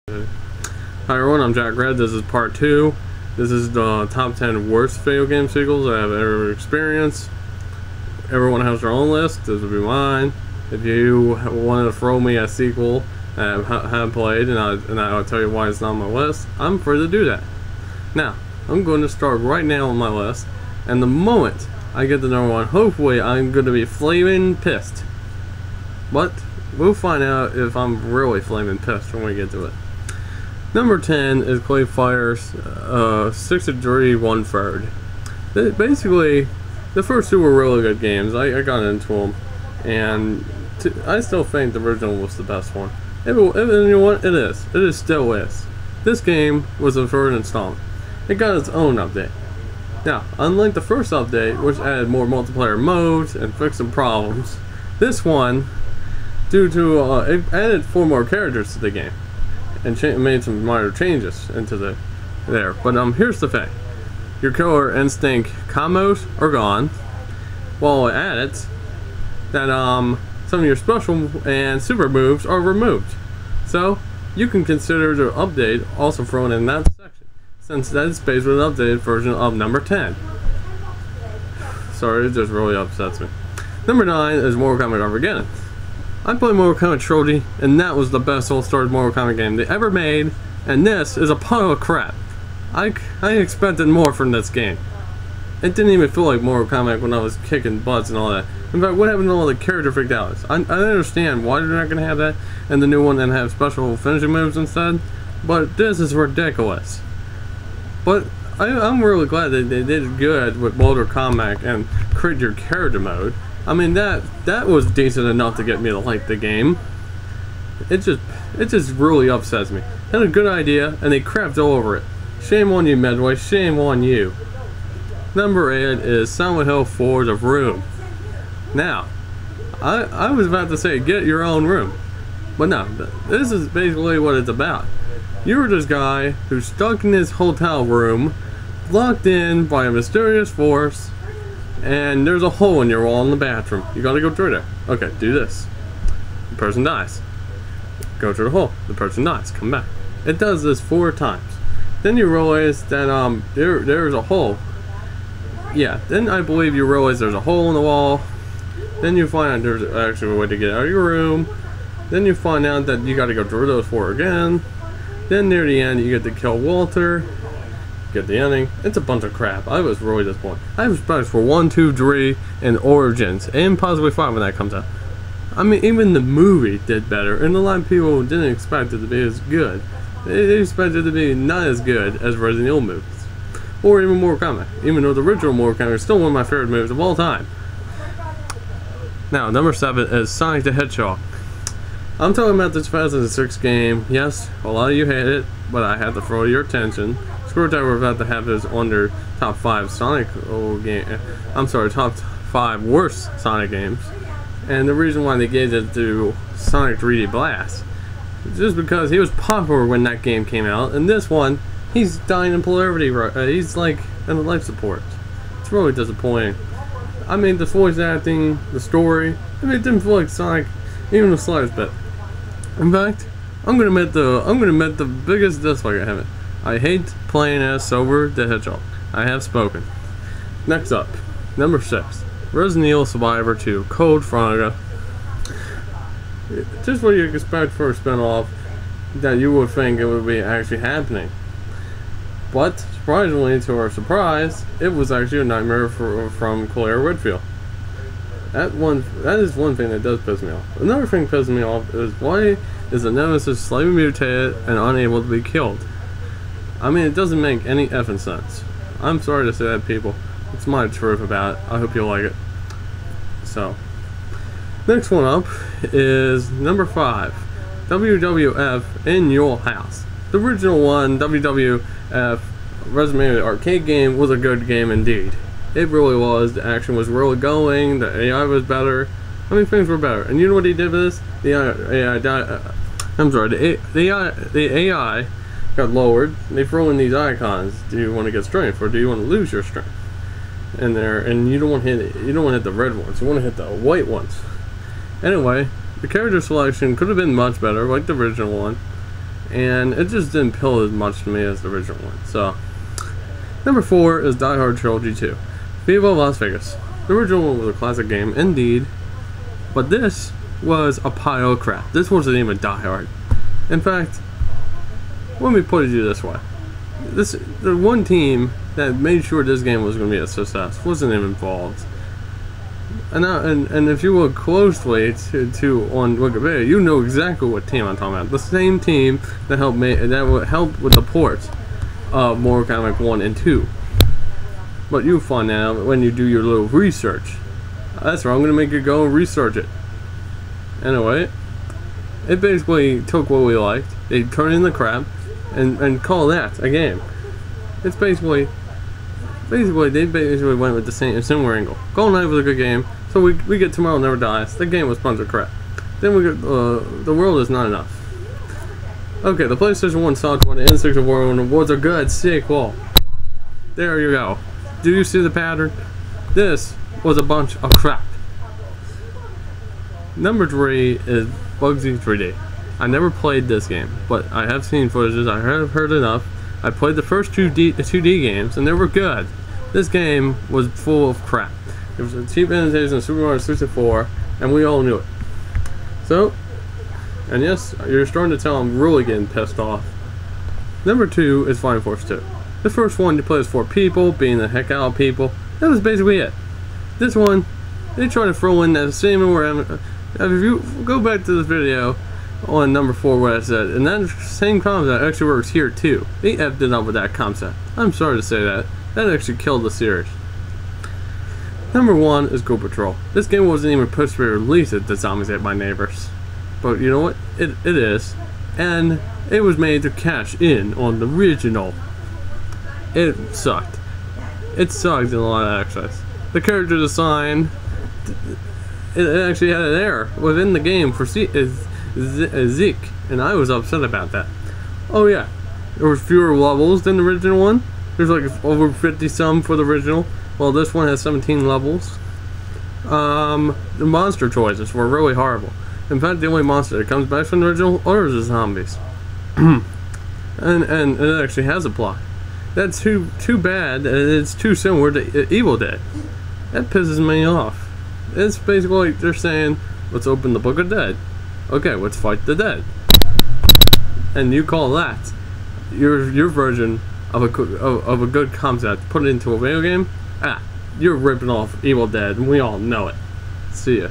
Hi everyone, I'm Jack Red. This is part 2. This is the top 10 worst video game sequels I have ever experienced. Everyone has their own list. This will be mine. If you want to throw me a sequel I haven't played and I'll tell you why it's not on my list, I'm free to do that. Now, I'm going to start right now on my list, and the moment I get to number 1, hopefully I'm going to be flaming pissed. But we'll find out if I'm really flaming pissed when we get to it. Number 10 is Clay Fighter's 63 1/3. Basically, the first two were really good games. I got into them, and I still think the original was the best one. And you know what? It is. It still is. This game was the first installment. It got its own update. Now, unlike the first update, which added more multiplayer modes and fixed some problems, this one, due to it added 4 more characters to the game and made some minor changes into there. But here's the thing: your killer instinct combos are gone, while at it that some of your special and super moves are removed. So you can consider the update also thrown in that section, since that is based with an updated version of number 10. Sorry, it just really upsets me. Number 9 is Mortal Kombat Armageddon. I played Mortal Kombat Trilogy, and that was the best all-star Mortal Kombat game they ever made, and this is a pile of crap. I expected more from this game. It didn't even feel like Mortal Kombat when I was kicking butts and all that. In fact, what happened to all the character fatalities? I understand why they're not going to have that in the new one and have special finishing moves instead, but this is ridiculous. But I'm really glad that they did good with Mortal Kombat and create your character mode. I mean, that was decent enough to get me to like the game. It just really upsets me. They had a good idea and they crapped all over it. Shame on you, Midway. Shame on you. Number 8 is Silent Hill 4: The Room. Now, I was about to say get your own room, but no. This is basically what it's about. You're this guy who's stuck in his hotel room, locked in by a mysterious force, and there's a hole in your wall in the bathroom. You gotta go through there. Okay, do this. The person dies. Go through the hole. The person dies. Come back. It does this 4 times. Then you realize that there's a hole. Yeah, then I believe you realize there's a hole in the wall. Then you find out there's actually a way to get out of your room. Then you find out that you gotta go through those 4 again. Then near the end you get to kill Walter. Get the ending. It's a bunch of crap. I was really disappointed. I was surprised for 1, 2, 3, and Origins, and possibly 5 when that comes out. I mean, even the movie did better, and a lot of people didn't expect it to be as good. They expected it to be not as good as Resident Evil movies, or even Mortal Kombat. Even though the original Mortal Kombat is still one of my favorite movies of all time. Now, number 7 is Sonic the Hedgehog. I'm talking about the 2006 game. Yes, a lot of you hate it, but I had to throw your attention. Screwtack were about to have this on their top 5 Sonic top 5 worst Sonic games. And the reason why they gave it to Sonic 3D Blast is just because he was popular when that game came out, and this one, he's dying in popularity. He's like in life support. It's really disappointing. I mean, the voice acting, the story, I mean, it didn't feel like Sonic even the slightest bit. In fact, I'm gonna admit the biggest dislike I have it. I hate playing as Silver the Hedgehog. I have spoken. Next up, number 6, Resident Evil Survivor 2: Code Veronica. Just what you expect for a spinoff that you would think it would be actually happening. But surprisingly, to our surprise, it was actually a nightmare from Claire Redfield. That is one thing that does piss me off. Another thing that pisses me off is why is the Nemesis slightly mutated and unable to be killed? I mean, it doesn't make any effing sense. I'm sorry to say that, people. It's my truth about it. I hope you like it. So, next one up is number 5, WWF In Your House. The original one, WWF Resident arcade game, was a good game indeed. It really was. The action was really going. The AI was better. I mean, things were better. And you know what he did with this? The AI got lowered. They throw in these icons. Do you want to get strength, or do you want to lose your strength? In there, and you don't want to hit it. You don't want to hit the red ones. You want to hit the white ones. Anyway, the character selection could have been much better, like the original one. and it just didn't appeal as much to me as the original one. So, number 4 is Die Hard Trilogy 2, Viva Las Vegas. The original one was a classic game, indeed, but this was a pile of crap. This wasn't even Die Hard. In fact, let me put it to you this way. The one team that made sure this game was going to be a success wasn't even involved. And if you look closely to on Wikipedia, you know exactly what team I'm talking about. The same team that would help with the ports of Mortal Kombat 1 and 2. But you'll find out when you do your little research. That's right, I'm going to make you go and research it. Anyway, it basically took what we liked, they turned in the crap, and call that a game. It's basically they basically went with the similar angle. GoldenEye was a good game, so we get Tomorrow Never Dies. The game was a bunch of crap. Then we get The World Is Not Enough. Okay, the PlayStation 1 saw toward the N64 World was a good sequel. There you go. Do you see the pattern? This was a bunch of crap. Number 3 is Bugsy 3D. I never played this game, but I have seen footages, I have heard enough. I played the first 2D games, and they were good. This game was full of crap. It was a cheap imitation of Super Mario 64, and we all knew it. So, and yes, you're starting to tell I'm really getting pissed off. Number 2 is Flying Force 2. The first one you play as 4 people, being the heck out of people. That was basically it. This one, they try to throw in that same if you go back to this video on number 4 what I said, and that same concept actually works here too. They effed it up with that concept. I'm sorry to say that. That actually killed the series. Number 1 is Go Patrol. This game wasn't even supposed to be released at the Zombies Ate My Neighbors. But you know what? It is. And it was made to cash in on the original. It sucked. It sucked in a lot of aspects. The character design, it actually had an error within the game for Zeke, and I was upset about that. Oh yeah, there was fewer levels than the original one. There's like over 50 some for the original, while this one has 17 levels. The monster choices were really horrible. In fact, the only monster that comes back from the original are the zombies. and it actually has a plot. That's too bad that it's too similar to Evil Dead. That pisses me off. It's basically like they're saying, let's open the Book of Dead. Okay, let's fight the dead. And you call that your version of a good concept, put it into a video game? Ah, you're ripping off Evil Dead, and we all know it. See ya.